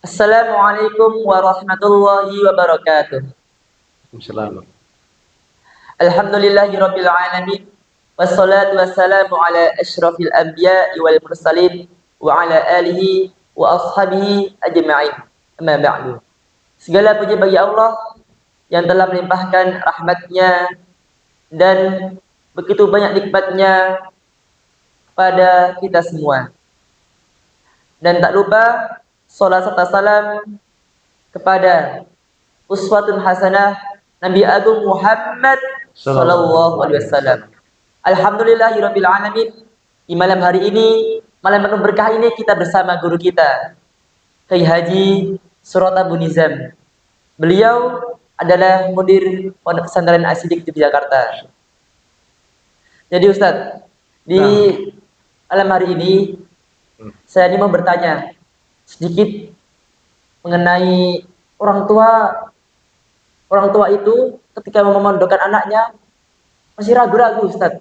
Assalamualaikum warahmatullahi wabarakatuh. Misalnya, Alhamdulillahirabbil alamin. Wassalatu wassalamu ala asyrafil anbiya'i wal mursalin wa ala alihi wa ashabihi ajma'in. Amma ba'du. Segala puji bagi Allah yang telah melimpahkan rahmatnya dan begitu banyak nikmatnya pada kita semua. Dan tak lupa salat serta salam kepada uswatun hasanah Nabi Agung Muhammad Sallallahu sallallahu alaihi Alaihi wasallam. Wasallam. Alhamdulillahirabbil alamin. Di malam hari ini, malam penuh berkah ini kita bersama guru kita, Kiai Haji Surata Bunizam. Beliau adalah mudir Pondok Pesantren As-Siddiq di Jakarta. Jadi Ustadz, di Nah, malam hari ini saya ini mau bertanya sedikit mengenai orang tua. Orang tua itu ketika memondokkan anaknya masih ragu-ragu Ustaz.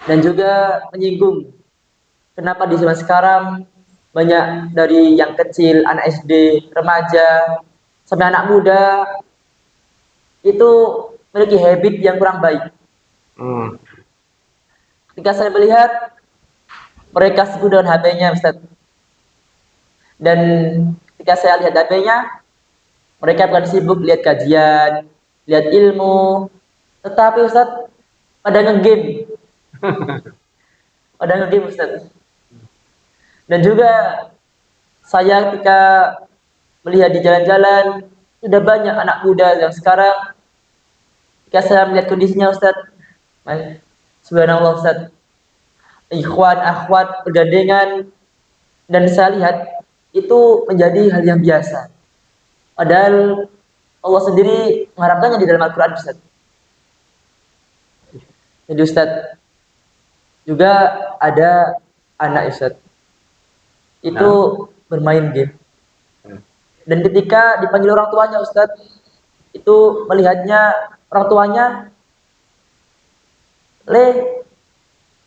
Dan juga menyinggung kenapa di zaman sekarang banyak dari yang kecil, anak SD, remaja, sampai anak muda itu memiliki habit yang kurang baik. hmm, Ketika saya melihat mereka sibuk dengan HP-nya Ustaz. Dan ketika saya lihat HP-nya, mereka bukan sibuk lihat kajian, lihat ilmu, tetapi Ustaz pada ngegame, pada ngegame Ustaz. Dan juga saya ketika melihat di jalan-jalan sudah banyak anak muda yang sekarang ketika saya melihat kondisinya Ustaz, subhanallah Ustaz, ikhwan akhwat bergandengan dan saya lihat itu menjadi hal yang biasa. Padahal Allah sendiri mengharapkannya di dalam Al-Qur'an Ustaz. Jadi Ustaz, juga ada anak Ustaz itu nah, bermain game. hmm. Dan ketika dipanggil orang tuanya Ustaz, itu melihatnya orang tuanya, "Le,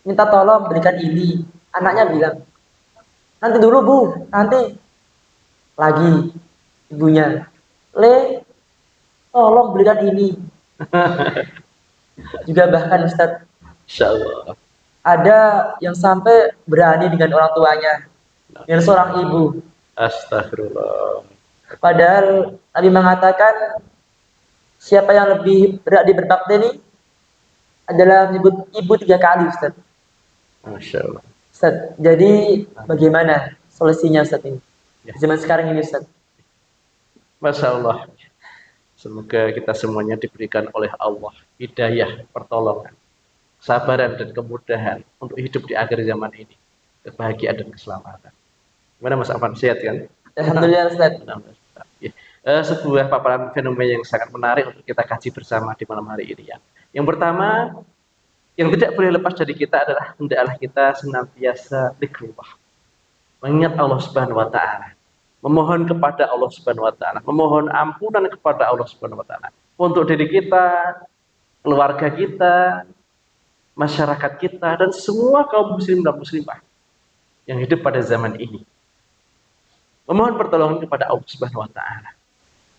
minta tolong belikan ini." Anaknya bilang, "Nanti dulu, Bu, nanti." Lagi ibunya, "Le, tolong belikan ini." Juga bahkan Ustaz, Insya Allah. ada yang sampai berani dengan orang tuanya, dengan seorang ibu. Astagfirullah. Padahal Nabi mengatakan, siapa yang lebih berat di berbakti ini adalah menyebut ibu 3 kali, Ustaz. Masya Allah. Ustaz, jadi bagaimana solusinya Ustaz ini? Ya, Di zaman sekarang ini Ustaz. Masya Allah. Semoga kita semuanya diberikan oleh Allah hidayah, pertolongan, kesabaran dan kemudahan untuk hidup di akhir zaman ini, kebahagiaan dan keselamatan. Gimana Mas Afan, sehat kan? Alhamdulillah Ustaz. Benar-benar. Ya. Sebuah paparan fenomena yang sangat menarik untuk kita kaji bersama di malam hari ini ya. Yang pertama, yang tidak boleh lepas dari kita adalah hendaklah kita senantiasa zikrullah, mengingat Allah Subhanahu wa taala, memohon kepada Allah Subhanahu wa taala, memohon ampunan kepada Allah Subhanahu wa taala untuk diri kita, keluarga kita, masyarakat kita dan semua kaum muslim dan muslimah yang hidup pada zaman ini. Memohon pertolongan kepada Allah Subhanahu wa taala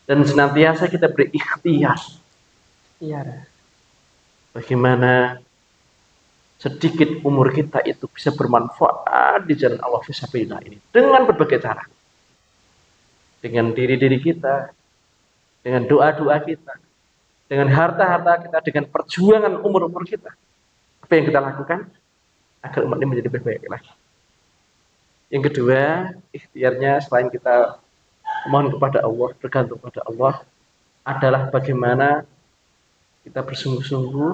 dan senantiasa kita berikhtiar Iya. bagaimana sedikit umur kita itu bisa bermanfaat di jalan Allah fisabilillah ini dengan berbagai cara, dengan diri-diri kita, dengan doa-doa kita, dengan harta-harta kita, dengan perjuangan umur-umur kita. Apa yang kita lakukan agar umat ini menjadi lebih baik lagi. Yang kedua, ikhtiarnya selain kita memohon kepada Allah, bergantung kepada Allah, adalah bagaimana kita bersungguh-sungguh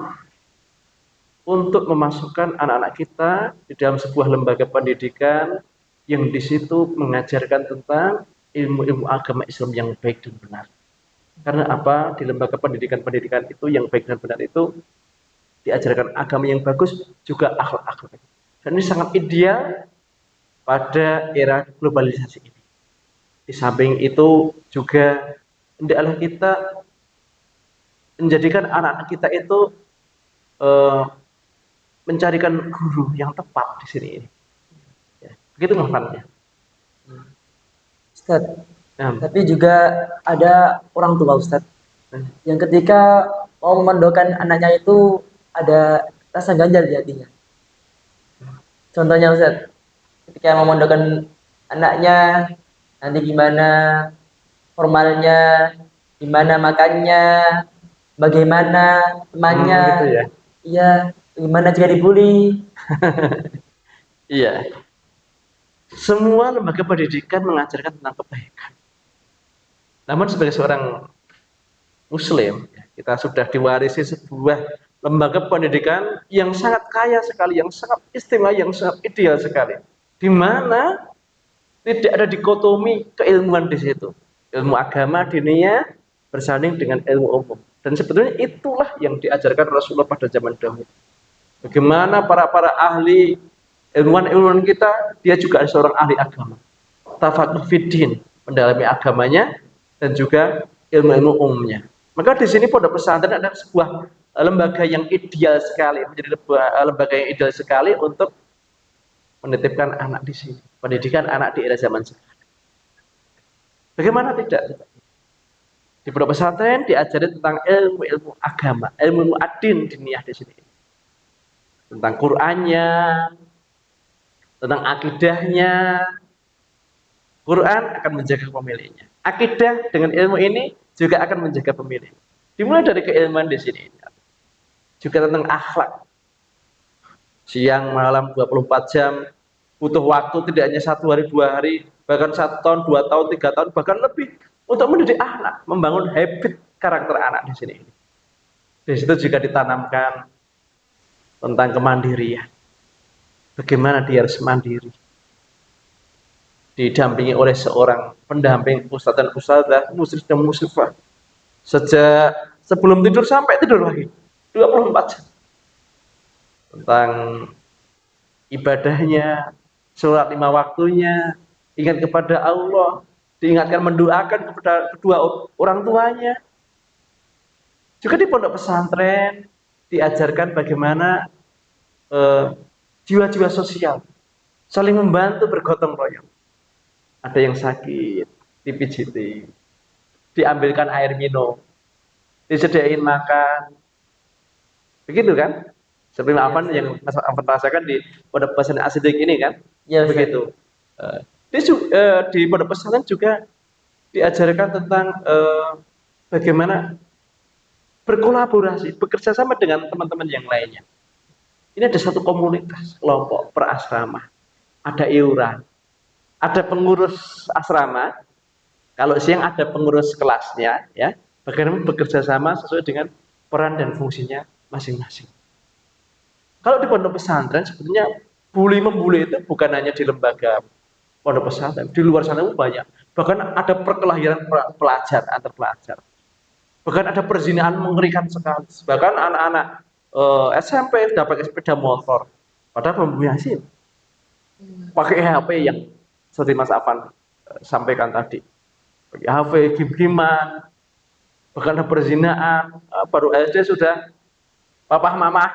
untuk memasukkan anak-anak kita di dalam sebuah lembaga pendidikan yang di situ mengajarkan tentang ilmu-ilmu agama Islam yang baik dan benar. Karena apa? Di lembaga pendidikan-pendidikan itu yang baik dan benar itu diajarkan agama yang bagus, juga akhlak-akhlak. Dan ini sangat ideal pada era globalisasi ini. Di samping itu juga hendaklah kita menjadikan anak-anak kita itu eh, mencarikan guru yang tepat di sini. Ya, begitu maknanya. Ustaz. Nah, Tapi juga ada orang tua Ustaz yang ketika mau memondokan anaknya itu ada rasa ganjal di hatinya. Contohnya Ustaz, ketika mau memondokan anaknya nanti gimana formalnya, gimana makannya, bagaimana temannya, gitu ya. iya, gimana jika dibully. Iya, semua lembaga pendidikan mengajarkan tentang kebaikan. Namun sebagai seorang Muslim, kita sudah diwarisi sebuah lembaga pendidikan yang sangat kaya sekali, yang sangat istimewa, yang sangat ideal sekali, di mana tidak ada dikotomi keilmuan di situ. Ilmu agama diniyah bersanding dengan ilmu umum. Dan sebetulnya itulah yang diajarkan Rasulullah pada zaman dahulu. Bagaimana para ahli ilmuwan kita, dia juga seorang ahli agama. Tafaqquh fiddin, mendalami agamanya dan juga ilmu-ilmu umumnya. Maka di sini pondok pesantren adalah sebuah lembaga yang ideal sekali, menjadi lembaga yang ideal sekali untuk menitipkan anak di sini, pendidikan anak di era zaman sekarang. Bagaimana tidak? Di pondok pesantren diajari tentang ilmu-ilmu agama, ilmu adin diniyah di sini. Tentang Qur'annya, tentang akidahnya. Quran akan menjaga pemiliknya. Akidah dengan ilmu ini juga akan menjaga pemilik. Dimulai dari keilmuan di sini. Juga tentang akhlak. Siang, malam, 24 jam. Butuh waktu tidak hanya 1 hari, 2 hari, bahkan 1 tahun, 2 tahun, 3 tahun, bahkan lebih. Untuk mendidik anak, membangun habit karakter anak di sini. Di situ juga ditanamkan tentang kemandirian. Bagaimana dia harus mandiri. Didampingi oleh seorang pendamping ustadz dan ustadzah, musyrif dan musyrifah. Sejak sebelum tidur sampai tidur lagi. 24 jam. Tentang ibadahnya, sholat 5 waktunya, ingat kepada Allah, diingatkan mendoakan kepada kedua orang tuanya. Juga di pondok pesantren diajarkan bagaimana jiwa-jiwa sosial, saling membantu, bergotong royong. Ada yang sakit, dipijiti, diambilkan air minum, disediain makan, begitu kan? Seperti apa yang Afan rasakan di pondok pesantren As-Siddiq ini kan? Ya, Ustaz. Begitu. Di pondok pesantren juga diajarkan tentang bagaimana berkolaborasi, bekerja sama dengan teman-teman yang lainnya. Ini ada satu komunitas, kelompok perasrama, ada iuran, ada pengurus asrama. Kalau siang ada pengurus kelasnya, ya. Bagaimana bekerja sama sesuai dengan peran dan fungsinya masing-masing. Kalau di pondok pesantren sebetulnya bully-membuli itu bukan hanya di lembaga pondok pesantren, di luar sana pun banyak. Bahkan ada perkelahian pelajar antar pelajar. Bahkan ada perzinahan mengerikan sekali. Bahkan anak-anak SMP dapat sepeda motor, padahal belum hasil. Pakai HP yang seperti Mas Afan sampaikan tadi. Pakai HP, game-gamean, bahkan ada perzinahan, baru SD sudah papa mama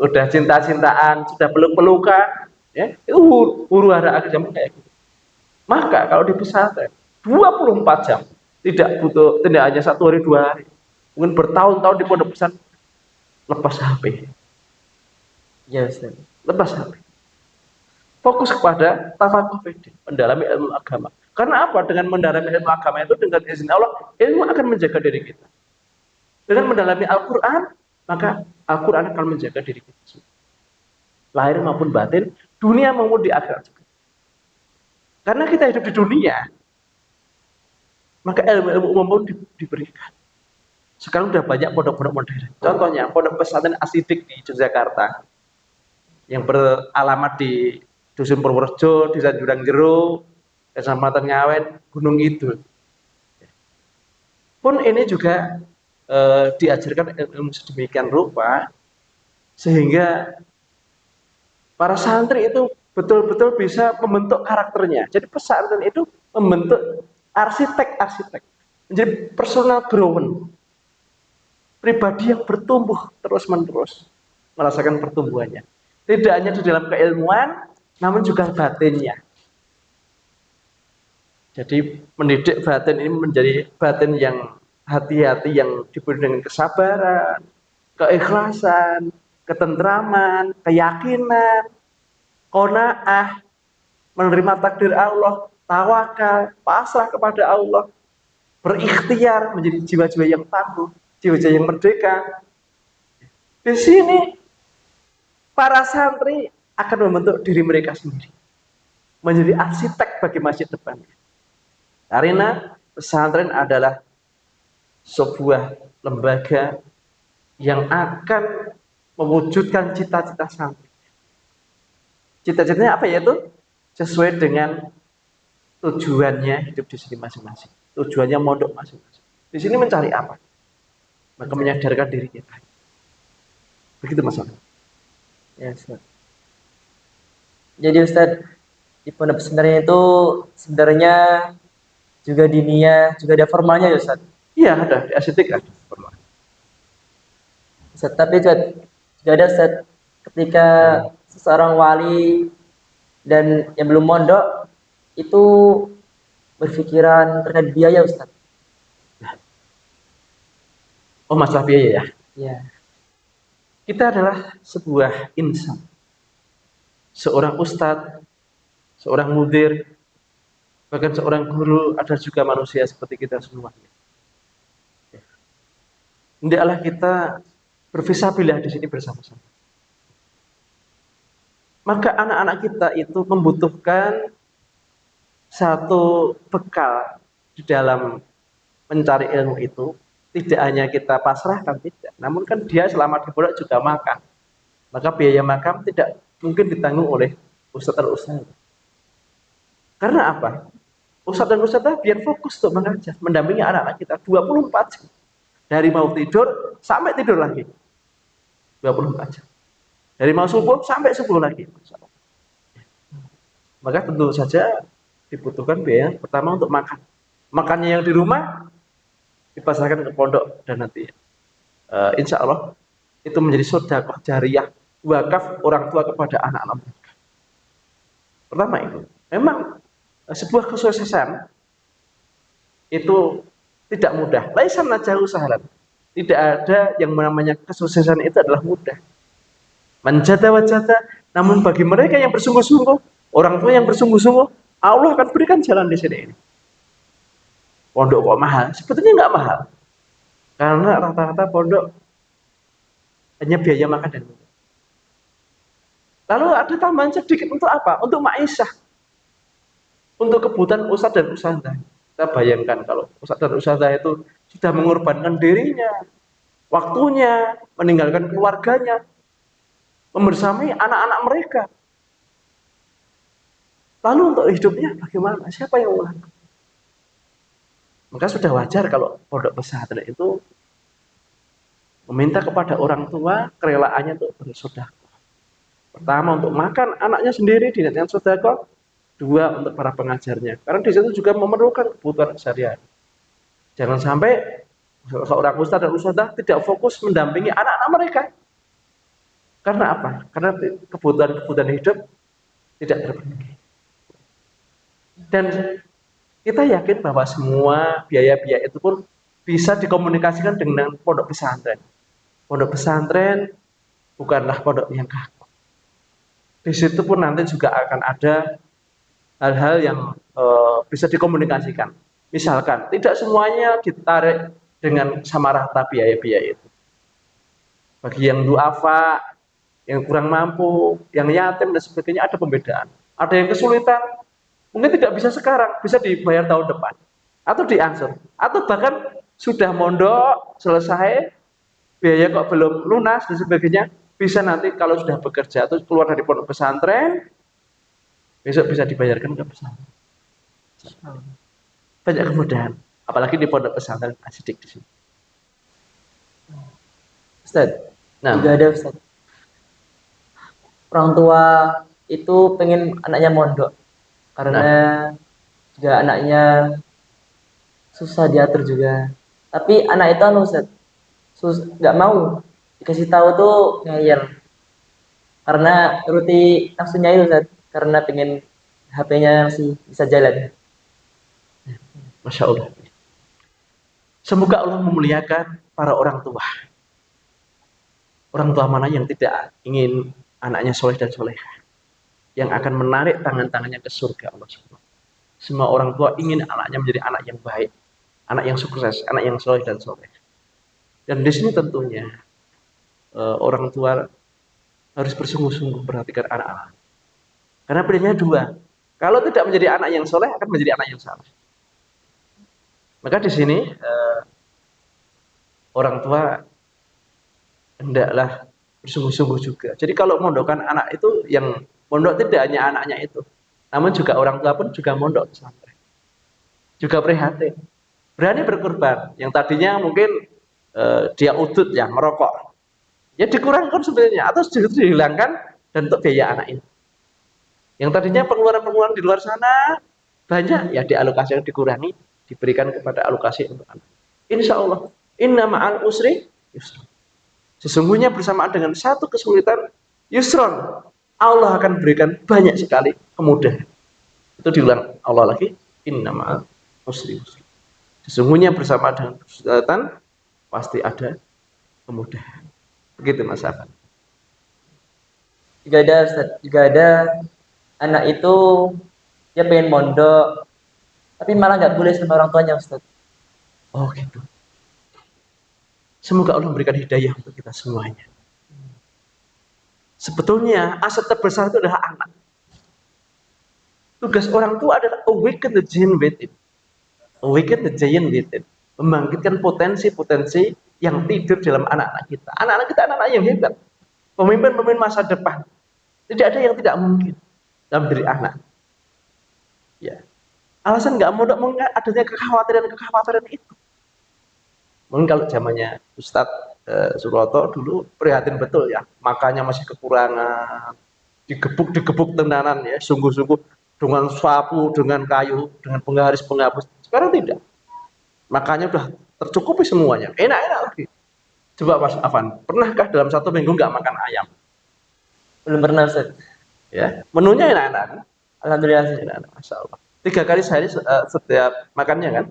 udah cinta-cintaan, sudah peluk-pelukan, ya, itu huru hara agama kayak gitu. Maka kalau di pesantren 24 jam, tidak hanya 1 hari 2 hari, mungkin bertahun-tahun di pondok pesantren, lepas HP. Ya, Ustaz. Lepas HP. Fokus kepada tafaqquh fiddin, mendalami ilmu agama. Karena apa? Dengan mendalami ilmu agama itu, dengan izin Allah, ilmu akan menjaga diri kita. Dengan mendalami Al-Quran, maka Al-Quran akan menjaga diri kita. Lahir maupun batin, dunia maupun di akhirat juga. Karena kita hidup di dunia, maka ilmu-ilmu umum pun diberikan. Sekarang sudah banyak pondok-pondok modern. Contohnya, pondok pesantren As-Siddiq di Yogyakarta, yang beralamat di Dusun Purworejo, Desa Jurang Jero, Kecamatan Ngawen, Gunung Kidul. Pun ini juga diajarkan ilmu sedemikian rupa sehingga para santri itu betul-betul bisa membentuk karakternya. Jadi pesantren itu membentuk arsitek, menjadi personal growth, pribadi yang bertumbuh terus-menerus, merasakan pertumbuhannya. Tidak hanya di dalam keilmuan, namun juga batinnya. Jadi mendidik batin ini menjadi batin yang hati-hati, yang diberi dengan kesabaran, keikhlasan, ketentraman, keyakinan, qanaah, menerima takdir Allah, tawakal, pasrah kepada Allah, berikhtiar, menjadi jiwa-jiwa yang tangguh, jiwa-jiwa yang merdeka. Di sini para santri akan membentuk diri mereka sendiri, menjadi arsitek bagi masa depan. Karena pesantren adalah sebuah lembaga yang akan mewujudkan cita-cita santri. Cita-citanya apa yaitu? Sesuai dengan tujuannya hidup di sini masing-masing. Tujuannya mondok masing-masing. Di sini mencari apa? Maka menyadarkan diri kita. Begitu masalah. Ya, Ustaz. Jadi Ustaz, di pondok pesantren itu sebenarnya juga diniyah, juga ada formalnya ya Ustaz. Iya ada, di estetik ada. Ustaz, tapi juga ada Ustaz ketika seseorang wali dan yang belum mondok itu berpikiran terkait biaya Ustaz. Oh masalah biaya ya. Ya. Kita adalah sebuah insan. Seorang ustadz, seorang mudir, bahkan seorang guru, ada juga manusia seperti kita semuanya. Hendaklah kita berfisabilillah di sini bersama-sama. Maka anak-anak kita itu membutuhkan satu bekal di dalam mencari ilmu itu. Tidak hanya kita pasrahkan, tidak. Namun kan dia selama di pondok juga makan. Maka biaya makan tidak mungkin ditanggung oleh ustadz dan ustadzah. Karena apa? Ustadz dan ustadzah biar fokus untuk mengajar, mendampingi anak-anak kita 24 jam. Dari mau tidur sampai tidur lagi. 24 jam. Dari mau subuh sampai subuh lagi. Maka tentu saja dibutuhkan biaya pertama untuk makan. Makannya yang di rumah dipasarkan ke pondok dan nanti insya Allah itu menjadi sedekah jariyah, wakaf orang tua kepada anak-anak mereka. Pertama itu, memang sebuah kesuksesan itu tidak mudah. Laisan najau sahlan. Tidak ada yang namanya kesuksesan itu adalah mudah. Manjata wajata, namun bagi mereka yang bersungguh-sungguh, orang tua yang bersungguh-sungguh, Allah akan berikan jalan di sini. Pondok kok mahal? Sebetulnya nggak mahal. Karena rata-rata pondok hanya biaya makan dan minum. Lalu ada tambahan sedikit untuk apa? Untuk ma'isyah. Untuk kebutuhan ustadz dan ustadzah. Kita bayangkan kalau ustadz dan ustadzah itu sudah mengorbankan dirinya, waktunya, meninggalkan keluarganya, membersamai anak-anak mereka. Lalu untuk hidupnya bagaimana? Siapa yang melakukan? Maka sudah wajar kalau pondok pesantren itu meminta kepada orang tua kerelaannya untuk bersedekah. Pertama untuk makan anaknya sendiri diniatkan sedekah, dua untuk para pengajarnya. Karena di situ juga memerlukan kebutuhan sehari-hari. Jangan sampai seorang ustadz dan ustadzah tidak fokus mendampingi anak-anak mereka. Karena apa? Karena kebutuhan hidup tidak terpenuhi. Dan kita yakin bahwa semua biaya-biaya itu pun bisa dikomunikasikan dengan pondok pesantren. Pondok pesantren bukanlah pondok yang kaku. Di situ pun nanti juga akan ada hal-hal yang bisa dikomunikasikan. Misalkan, tidak semuanya ditarik dengan sama rata biaya-biaya itu. Bagi yang duafa, yang kurang mampu, yang yatim dan sebagainya ada pembedaan. Ada yang kesulitan, mungkin tidak bisa sekarang, bisa dibayar tahun depan. Atau diangsur. Atau bahkan sudah mondok, selesai, biaya kok belum lunas dan sebagainya, bisa nanti kalau sudah bekerja atau keluar dari pondok pesantren, besok bisa dibayarkan ke pesantren. Banyak kemudahan, apalagi di pondok pesantren asidik di sini. Ustaz, juga ada Ustaz. Orang tua itu pengen anaknya mondok karena juga anaknya susah diatur juga. Tapi anak itu Ustaz, nggak mau dikasih tahu tuh ngeyel. Karena ruti nafsunya itu Ustaz, karena pengen HP-nya masih bisa jalan. Masya Allah. Semoga Allah memuliakan para orang tua. Orang tua mana yang tidak ingin anaknya soleh dan soleh, yang akan menarik tangan-tangannya ke surga Allah SWT. Semua orang tua ingin anaknya menjadi anak yang baik, anak yang sukses, anak yang soleh dan soleh. Dan di sini tentunya orang tua harus bersungguh-sungguh perhatikan anak-anak. Karena pilihannya dua. Kalau tidak menjadi anak yang soleh, akan menjadi anak yang salah. Maka di sini orang tua hendaklah bersungguh-sungguh juga. Jadi kalau mondokkan anak itu, yang mondok tidak hanya anaknya itu, namun juga orang tua pun juga mondok pesantren. Juga prihatin. Berani berkorban. Yang tadinya mungkin dia udut ya, merokok. Ya dikurangkan sebenarnya, atau justru dihilangkan dan untuk biaya anak ini. Yang tadinya pengeluaran-pengeluaran di luar sana banyak, ya dialokasikan, dikurangi, diberikan kepada alokasi untuk anak. Insya Allah, inna ma'al usri yusra. Sesungguhnya bersamaan dengan satu kesulitan, yusron, Allah akan berikan banyak sekali kemudahan. Itu diulang Allah lagi, inna ma'al usri yusra. Sesungguhnya bersamaan dengan kesulitan, pasti ada kemudahan. Begitu Mas Afan. Juga ada Ustaz, juga ada anak itu dia pengen mondok tapi malah nggak boleh sama orang tuanya Ustaz. Oh gitu. Semoga Allah memberikan hidayah untuk kita semuanya. Sebetulnya aset terbesar itu adalah anak. Tugas orang tua adalah awaken the giant within. Awaken the giant within. Membangkitkan potensi-potensi yang tidur dalam anak-anak kita. Anak-anak kita anak-anak yang hebat. Pemimpin-pemimpin masa depan. Tidak ada yang tidak mungkin dalam diri anak. Ya. Alasan nggak mau adanya kekhawatiran itu. Mungkin kalau zamannya Ustadz Suroto dulu prihatin betul ya, makanya masih kekurangan, digebuk tenanan ya, sungguh-sungguh dengan sapu, dengan kayu, dengan penggaris-penghapus. Sekarang tidak. Makanya udah tercukupi semuanya, enak-enak lagi. Coba Mas Afan, pernahkah dalam 1 minggu nggak makan ayam? Belum pernah Ustaz. Ya, menunya enak-enak. Alhamdulillah Ustaz. Enak-enak, Masya Allah. 3 kali sehari setiap makannya kan?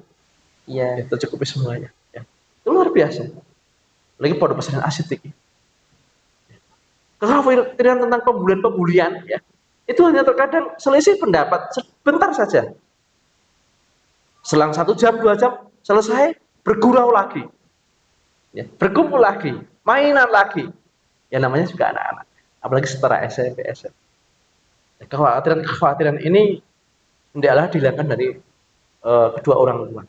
Iya. Ya, tercukupi semuanya. Ya. Itu luar biasa. Lagi pada pesantren asyidik. Kekhawatiran tentang pembulian ya, itu hanya terkadang selisih pendapat sebentar saja. Selang 1 jam, 2 jam selesai, bergurau lagi. Ya, berkumpul lagi, mainan lagi. Ya namanya juga anak-anak. Apalagi setara SMP, SMA. Ya, kekhawatiran ini hendaklah dihilangkan dari kedua orang tua,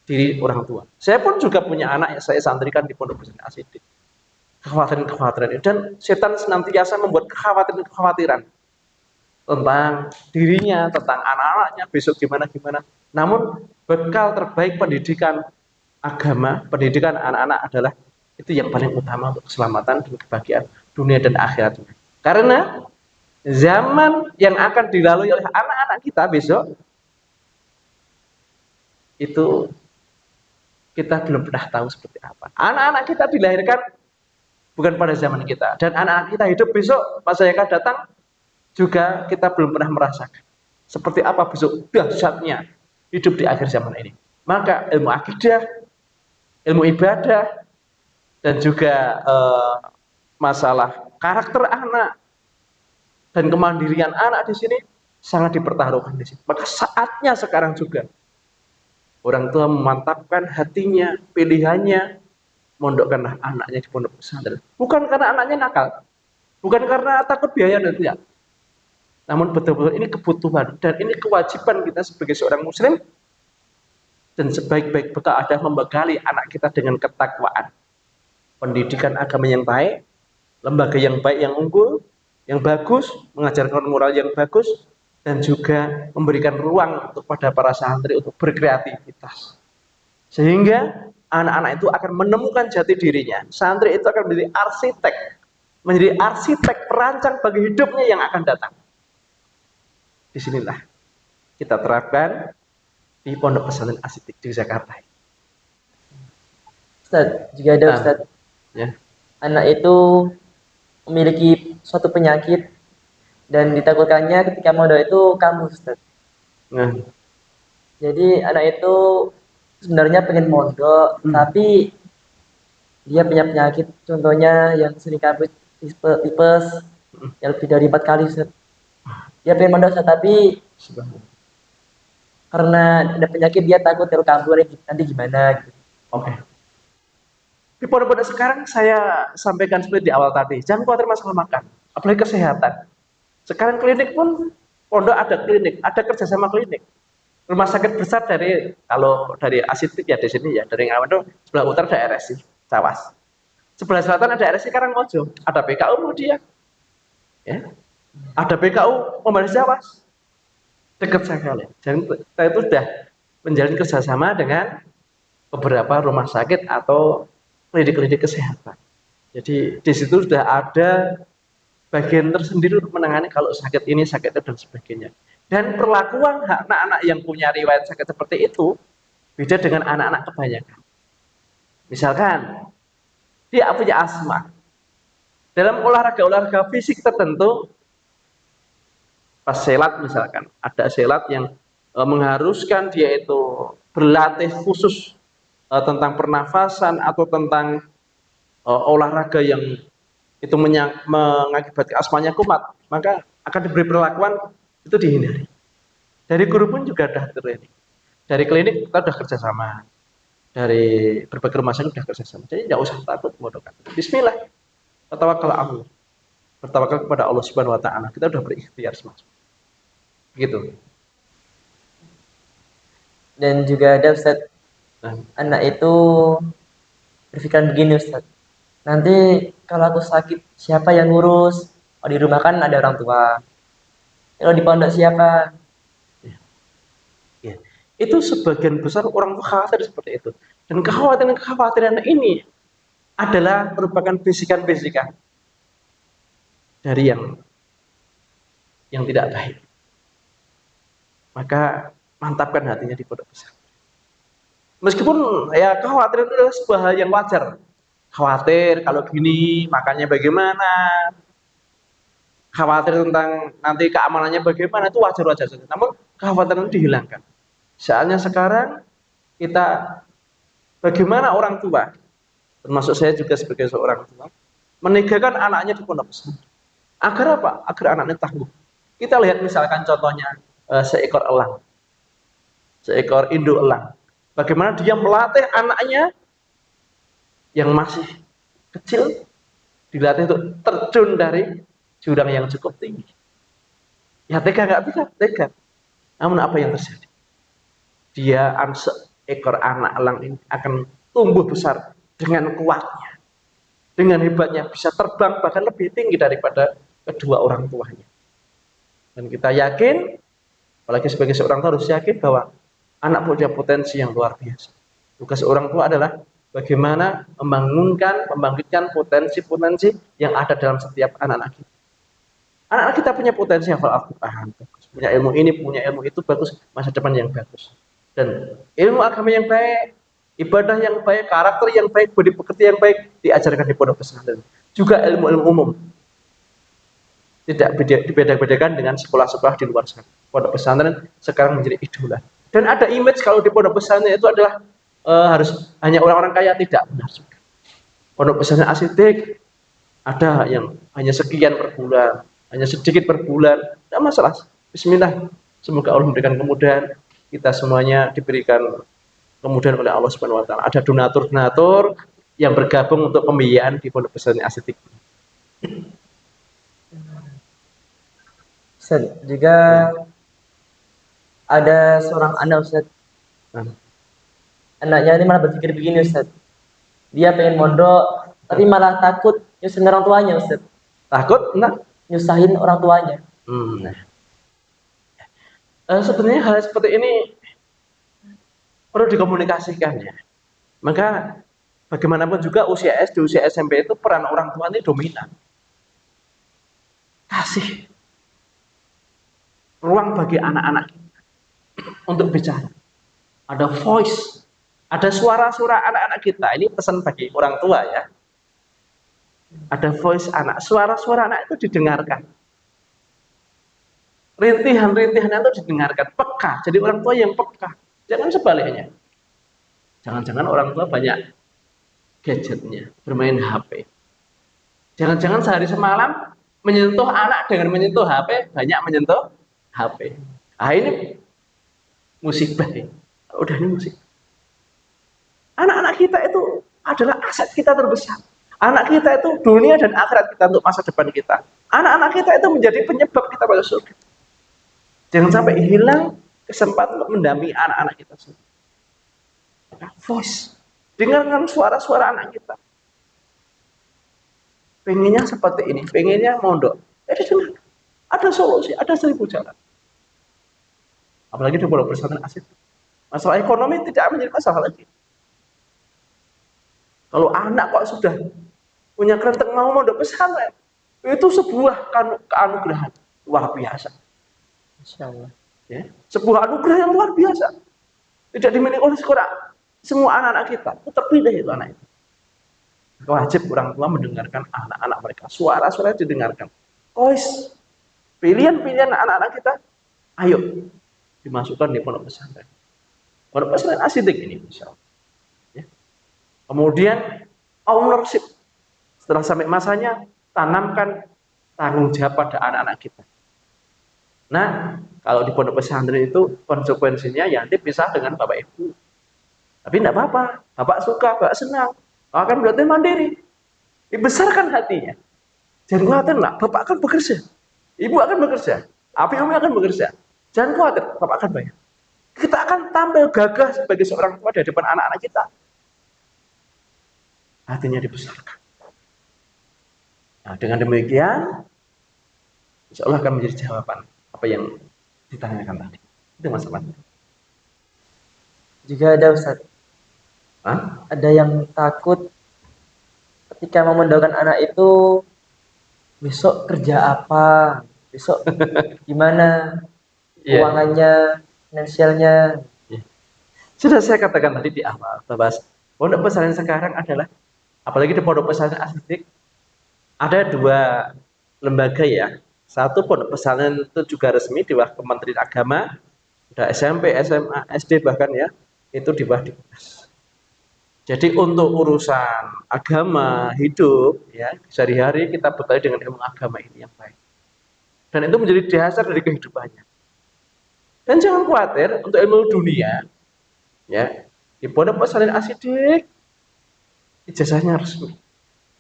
diri orang tua. Saya pun juga punya anak yang saya santrikan di pondok pesantren asyidik. Kekhawatiran itu, dan setan senantiasa membuat kekhawatiran tentang dirinya, tentang anak-anaknya besok gimana. Namun bekal terbaik pendidikan agama, pendidikan anak-anak adalah itu yang paling utama untuk keselamatan dan kebahagiaan dunia dan akhirat. Karena zaman yang akan dilalui oleh anak-anak kita besok itu kita belum pernah tahu seperti apa. Anak-anak kita dilahirkan bukan pada zaman kita, dan anak-anak kita hidup besok masa yang akan datang juga kita belum pernah merasakan seperti apa besok dahsyatnya hidup di akhir zaman ini. Maka ilmu akidah, ilmu ibadah, dan juga masalah karakter anak dan kemandirian anak di sini sangat dipertaruhkan di sini. Maka saatnya sekarang juga orang tua memantapkan hatinya, pilihannya, mondokkanlah anaknya di pondok pesantren. Bukan karena anaknya nakal, bukan karena takut biaya dan tidak. Namun betul-betul ini kebutuhan dan ini kewajiban kita sebagai seorang muslim, dan sebaik-baik bekal adalah membekali anak kita dengan ketakwaan, pendidikan agama yang baik, lembaga yang baik, yang unggul, yang bagus, mengajarkan moral yang bagus, dan juga memberikan ruang untuk pada para santri untuk berkreativitas. Sehingga anak-anak itu akan menemukan jati dirinya. Santri itu akan menjadi arsitek perancang bagi hidupnya yang akan datang. Disinilah kita terapkan di pondok pesantren asyidik di Jakarta. Ustaz, juga ada Ustaz. Ya. Anak itu memiliki suatu penyakit dan ditakutkannya ketika mondok itu kambuh Ustaz. Nah, Jadi anak itu sebenarnya pengen mondok, Hmm. tapi dia punya penyakit, contohnya yang sering kabut, tipes, Hmm. yang lebih dari 4 kali, Ustaz. Dia pengen mondok, Ustaz, tapi Subhanallah. karena ada penyakit dia takut kalau kabur nanti gimana gitu. Oke. Di pondok-pondok sekarang saya sampaikan seperti di awal tadi, jangan khawatir masalah makan, apalagi kesehatan. Sekarang klinik pun pondok ada klinik, ada kerjasama klinik. Rumah sakit besar dari kalau dari Asitik ya di sini ya dari Ngawen itu sebelah utara ada RSI Cawas. Sebelah selatan ada RSI Karangmojo, ada PKU Mudia, ya, ada PKU Pembaris Cawas, dekat sekali. Dan kita itu sudah menjalin kerjasama dengan beberapa rumah sakit atau klinik-klinik kesehatan. Jadi di situ sudah ada bagian tersendiri untuk menangani kalau sakit ini, sakit itu dan sebagainya. Dan perlakuan anak-anak yang punya riwayat sakit seperti itu beda dengan anak-anak kebanyakan. Misalkan dia punya asma. Dalam olahraga-olahraga fisik tertentu, pas selat misalkan, ada selat yang mengharuskan dia itu berlatih khusus tentang pernafasan atau tentang olahraga yang itu mengakibatkan asmanya kumat, maka akan diberi perlakuan itu dihindari. Dari guru pun juga ada training. Dari klinik kita sudah kerjasama. Dari berbagai rumah sakit sudah kerjasama. Jadi tidak usah takut modokan. Bismillah. Bertawakal Allah. Bertawakal kepada Allah Subhanahu Wa Taala. Kita sudah berikhtiar semacam. Gitu. Dan juga ada, Ustaz, Nah, anak itu berpikiran begini, Ustaz. Nanti kalau aku sakit, siapa yang ngurus? Oh, di rumah kan ada orang tua. Kalau di pondok siapa? ya, ya. Itu sebagian besar orang tua khawatir seperti itu. Dan kekhawatiran ini adalah merupakan bisikan-bisikan dari yang tidak baik. Maka mantapkan hatinya di pondok pesantren. Meskipun ya kekhawatiran itu adalah sebuah hal yang wajar. Khawatir kalau gini makannya bagaimana, khawatir tentang nanti keamanannya bagaimana itu wajar-wajar saja. Namun kekhawatiran itu dihilangkan. Soalnya sekarang kita bagaimana orang tua, termasuk saya juga sebagai seorang tua, meninggalkan anaknya di pondok pesantren. Agar apa? Agar anaknya tangguh. Kita lihat misalkan contohnya seekor elang, seekor induk elang. Bagaimana dia melatih anaknya yang masih kecil, dilatih untuk terjun dari jurang yang cukup tinggi. Ya tega nggak bisa, tega. Namun apa yang terjadi? Dia seekor anak elang ini akan tumbuh besar dengan kuatnya, dengan hebatnya, bisa terbang bahkan lebih tinggi daripada kedua orang tuanya. Dan kita yakin, apalagi sebagai seorang tua harus yakin bahwa anak punya potensi yang luar biasa. Tugas orang tua adalah bagaimana membangkitkan potensi-potensi yang ada dalam setiap anak-anak kita. Anak-anak kita punya potensi hafal Al-Quran, punya ilmu ini, punya ilmu itu, bagus, masa depan yang bagus. Dan ilmu agama yang baik, ibadah yang baik, karakter yang baik, budi pekerti yang baik, diajarkan di pondok pesantren. Juga ilmu-ilmu umum. Tidak dibeda-bedakan dengan sekolah-sekolah di luar sana. Pondok pesantren sekarang menjadi idola. Dan ada image kalau di pondok pesantren itu adalah harus hanya orang-orang kaya, tidak benar juga. Pondok pesantren Asidik ada yang hanya sekian per bulan, hanya sedikit per bulan, tidak masalah. Bismillah, semoga Allah memberikan kemudahan, kita semuanya diberikan kemudahan oleh Allah Subhanahu Wa Taala. Ada donatur-donatur yang bergabung untuk pembiayaan di pondok pesantren Asidik. Ustaz, juga ada seorang anak, Ustaz. Nah, Anaknya ini malah berpikir begini, Ustaz. Dia pengen mondok, tapi malah takut nyusahin orang tuanya, Ustaz. takut, nah, Nyusahin orang tuanya. nah. Sebenarnya hal seperti ini perlu dikomunikasikan ya. Maka bagaimanapun juga usia SD, usia SMP itu peran orang tua ini dominan. Kasih ruang bagi anak-anak untuk bicara. Ada voice, ada suara-suara anak-anak kita. Ini pesan bagi orang tua ya. Ada voice anak, suara-suara anak itu didengarkan. Rintihan-rintihan itu didengarkan, peka. Jadi orang tua yang peka. Jangan sebaliknya. Jangan-jangan orang tua banyak gadgetnya, bermain HP. Jangan-jangan sehari semalam menyentuh anak dengan menyentuh HP, banyak menyentuh HP. Ah ini musibah ya. Udah ini musibah. Anak-anak kita itu adalah aset kita terbesar. Anak kita itu dunia dan akhirat kita untuk masa depan kita. Anak-anak kita itu menjadi penyebab kita pada surga. Jangan sampai hilang kesempatan untuk mendampingi anak-anak kita sendiri. Voice. Dengarkan suara-suara anak kita. Pengennya seperti ini, pengennya mondok. Jadi ada solusi, ada 1000 jalan. Apalagi di pondok pesantren asik. Masalah ekonomi tidak menjadi masalah lagi. Kalau anak kok sudah punya kelenteng mau mondok pesantren, itu sebuah keanugerahan luar biasa. Insya Allah. Ya, sebuah anugerah yang luar biasa. Tidak dimiliki oleh semua anak-anak kita. Itu terpilih itu anak itu. Wajib orang tua mendengarkan anak-anak mereka. Suara-suara didengarkan. Kois, pilihan-pilihan anak-anak kita, ayo dimasukkan di pondok pesantren. Pondok pesantren asidik ini, insya Allah. Ya. Kemudian ownership. Setelah sampai masanya, tanamkan tanggung jawab pada anak-anak kita. Nah, kalau di pondok pesantren itu konsekuensinya ya nanti pisah dengan bapak ibu. Tapi tidak apa-apa, bapak suka, bapak senang. Bapak akan berarti mandiri. Dibesarkan hatinya. Jangan khawatir, nak, bapak akan bekerja. Ibu akan bekerja. Abi umi akan bekerja. Jangan khawatir, bapak akan bayar. Kita akan tampil gagah sebagai seorang tua di depan anak-anak kita. Hatinya dibesarkan. Nah, dengan demikian, insya Allah akan menjadi jawaban apa yang ditanyakan tadi. Itu masalahnya. Juga ada Ustaz. Hah? Ada yang takut ketika mau mendoakan anak itu besok kerja apa, besok gimana keuangannya, finansialnya. Yeah. Sudah saya katakan tadi di awal bahwa pondok pesantren sekarang adalah, apalagi di pondok pesantren asidik, ada 2 lembaga ya. Satu pondok pesantren itu juga resmi di bawah Kementerian Agama, ada SMP, SMA, SD bahkan ya, itu di bawah Dinas. Jadi untuk urusan agama, hidup, ya sehari-hari kita bekali dengan ilmu agama ini yang baik. Dan itu menjadi dasar dari kehidupannya. Dan jangan khawatir untuk ilmu dunia, ya di pondok pesantren asidik, ijazahnya resmi,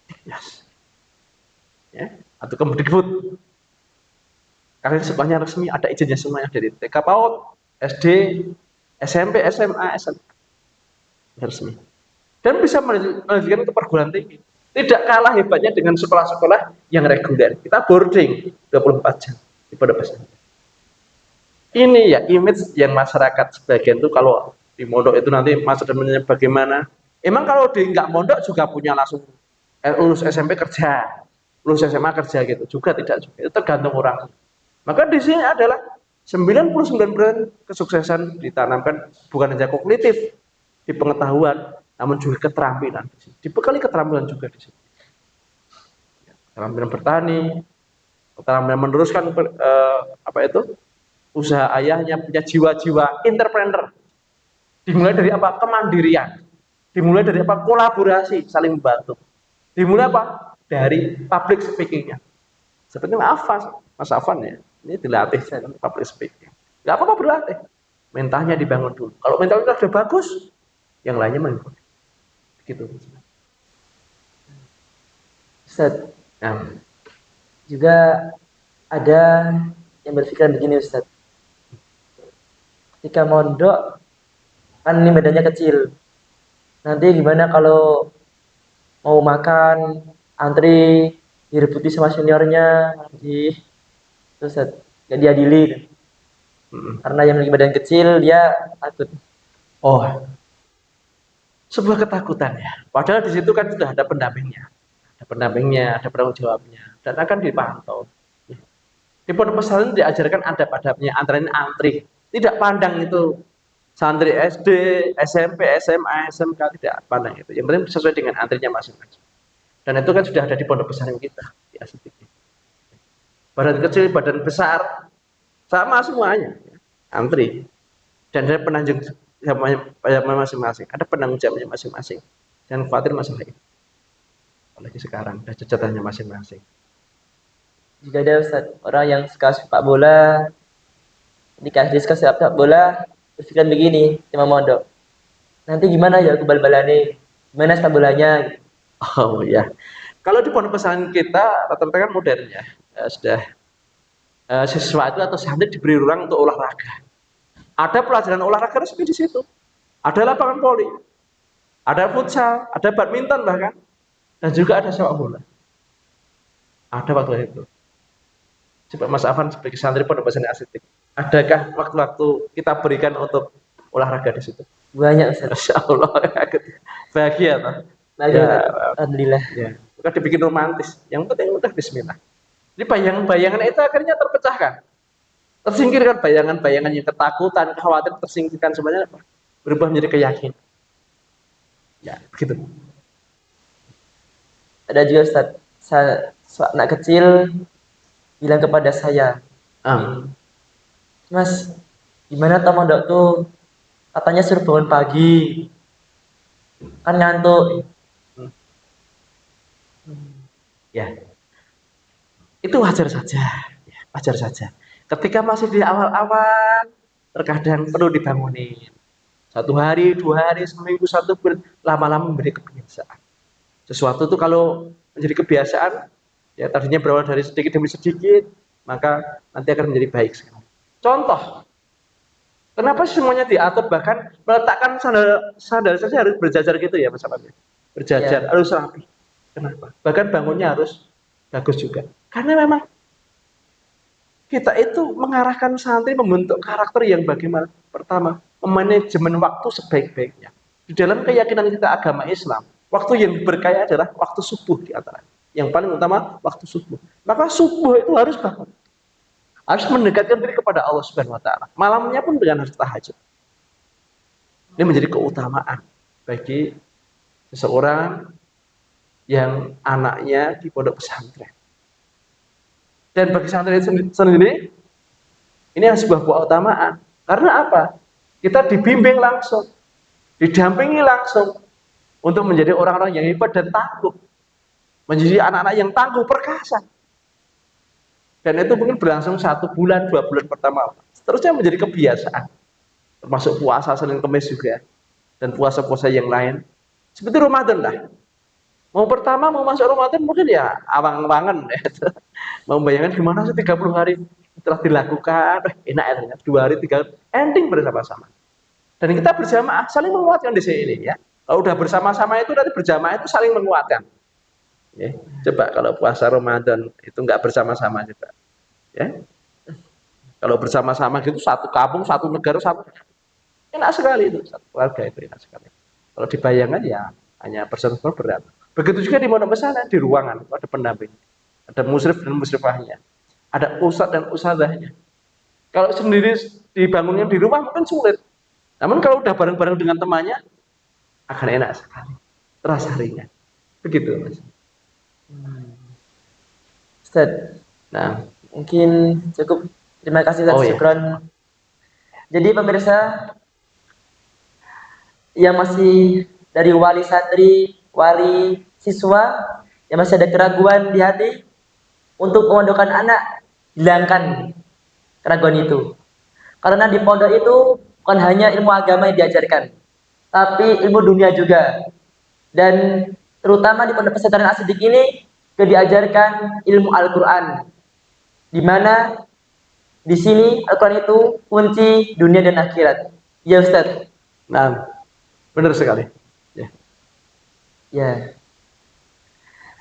Dinas, ya atau Kemdikbud. Kalian semuanya resmi, ada ijazahnya semuanya dari TK PAUD, SD, SMP, SMA, SMA resmi. Dan bisa melanjutkan ke perguruan tinggi. Tidak kalah hebatnya dengan sekolah-sekolah yang reguler. Kita boarding 24 jam di pondok pesantren. Ini ya image yang masyarakat sebagian itu kalau di mondok itu nanti masa depannya bagaimana. Emang kalau di nggak mondok juga punya langsung lulus SMP kerja, lulus SMA kerja gitu. Juga tidak juga. Itu tergantung orang. Maka di sini adalah 99% kesuksesan ditanamkan bukan hanya kognitif di pengetahuan, namun juga keterampilan. Dibekali keterampilan juga di sini. Keterampilan bertani, keterampilan meneruskan usaha ayahnya, punya jiwa-jiwa entrepreneur. Dimulai dari apa? Kemandirian. Dimulai dari apa? Kolaborasi, saling membantu. Dimulai apa? Dari public speaking-nya. Seperti Mas Afan ya, ini dilatih public speaking. Gak apa-apa berlatih. Mentalnya dibangun dulu. Kalau mentalnya sudah bagus, yang lainnya mengikuti. Gitu. Ustaz, Nah, juga ada yang berpikir begini Ustaz. Ketika mondok kan ini medannya kecil. Nanti gimana kalau mau makan antri direbuti sama seniornya terus gak diadili karena yang memiliki badan kecil dia takut. Oh, sebuah ketakutan ya. Padahal di situ kan sudah ada pendampingnya, ada penanggung jawabnya, dan akan dipantau. Di pondok pesantren diajarkan adab-adabnya, antara ini antri, tidak pandang itu santri SD, SMP, SMA, SMK, tidak pandang itu. Yang penting sesuai dengan antrinya masing-masing. Dan itu kan sudah ada di pondok pesantren kita di asidik. Badan kecil, badan besar, sama semuanya, antri. Dan ada masing-masing. Ada penanggung jawabnya masing-masing. Jangan khawatir masalah ini. Apalagi sekarang ada jajatannya masing-masing. Jika ada Ustaz, orang yang suka sepak bola, dikasih suka sepak bola, berpikiran begini, cuma mondok. Nanti gimana ya aku bal-balane? Gimana sepak bolanya? Gitu. Oh ya, kalau di pondok pesantren kita rata-rata kan modern ya, sudah siswa itu atau santri diberi ruang untuk olahraga. Ada pelajaran olahraga resmi di situ. Ada lapangan voli, ada futsal, ada badminton bahkan, dan juga ada sepak bola. Ada waktu itu. Coba Mas Afan sebagai santri pondok pesantren Asyidik, adakah waktu-waktu kita berikan untuk olahraga di situ? Banyak Ustaz. Masya Allah, bahagia toh. Bahagia, Ya, Ustaz. Alhamdulillah. ya. Bukan dibikin romantis. Yang penting udah Bismillah. Jadi bayangan-bayangan itu akhirnya terpecahkan, tersingkirkan bayangan-bayangan yang ketakutan, khawatir, tersingkirkan semuanya berubah menjadi keyakinan. Ya, begitu. Ada juga Ustaz, anak kecil bilang kepada saya, Mas, gimana toh mondok tuh? Katanya suruh bangun pagi, kan ngantuk. Ya, itu wajar saja. Ya, wajar saja. Ketika masih di awal-awal, terkadang perlu dibangunin. 1 hari, 2 hari, seminggu, 1 bulan, lama-lama memberi kebiasaan. Sesuatu itu kalau menjadi kebiasaan, ya tadinya berawal dari sedikit demi sedikit, maka nanti akan menjadi baik sekali. Contoh, kenapa semuanya diatur, bahkan meletakkan sandal saja harus berjajar gitu ya Mas Afan? Berjajar, harus rapi. Kenapa? Bahkan bangunnya harus bagus juga. Karena memang kita itu mengarahkan santri membentuk karakter yang bagaimana? Pertama, memanajemen waktu sebaik-baiknya. Di dalam keyakinan kita agama Islam, waktu yang berkah adalah waktu subuh di antara. Yang paling utama waktu subuh. Maka subuh itu harus bangun. Harus mendekatkan diri kepada Allah Subhanahu wa taala. Malamnya pun dengan harus tahajud. Ini menjadi keutamaan bagi seseorang yang anaknya di pondok pesantren. Dan bagi santri sendiri, ini adalah sebuah keutamaan. Karena apa? Kita dibimbing langsung, didampingi langsung untuk menjadi orang-orang yang hebat dan tangguh. Menjadi anak-anak yang tangguh, perkasa. Dan itu mungkin berlangsung 1 bulan, 2 bulan pertama. Seterusnya menjadi kebiasaan. Termasuk puasa Senin Kamis juga. Dan puasa-puasa yang lain. Seperti Ramadan lah. Mau pertama mau masuk Ramadan mungkin ya awang-awangan ya. Membayangkan gimana sih 30 hari setelah dilakukan, enak ya ternyata 2 hari 3 hari ending bersama-sama. Dan kita berjamaah saling menguatkan di sini ya. Kalau udah bersama-sama itu nanti berjamaah itu saling menguatkan. Ya. Coba kalau puasa Ramadan itu nggak bersama-sama coba. Ya. Kalau bersama-sama gitu satu kampung, satu negara, satu enak sekali itu, satu keluarga itu enak sekali. Kalau dibayangkan ya hanya persen-persen berat. Begitu juga di pondok pesantren, di ruangan itu ada pendamping, ada musyrif dan musyrifahnya, ada ustadz dan ustadzahnya. Kalau sendiri dibangunnya di rumah mungkin sulit. Namun kalau udah bareng-bareng dengan temannya akan enak sekali, terasa ringan. Begitu Mas. Ustaz, Nah, mungkin cukup. Terima kasih Ustaz, syukron. Jadi pemirsa yang masih dari wali santri, wali siswa yang masih ada keraguan di hati untuk memondokan anak, hilangkan keraguan itu. Karena di pondok itu bukan hanya ilmu agama yang diajarkan, tapi ilmu dunia juga. Dan terutama di pondok pesantren Asyidik ini diajarkan ilmu Al-Qur'an. Di mana di sini Al-Qur'an itu kunci dunia dan akhirat. Ya Ustaz. nah, benar sekali. Ya. Ya.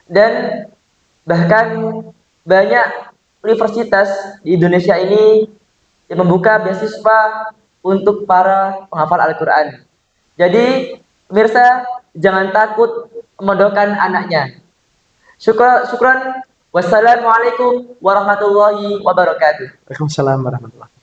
Dan bahkan banyak universitas di Indonesia ini yang membuka beasiswa untuk para penghafal Al-Quran. Jadi pemirsa jangan takut memondokkan anaknya. Syukran. Wassalamualaikum warahmatullahi wabarakatuh. Waalaikumsalam warahmatullahi wabarakatuh.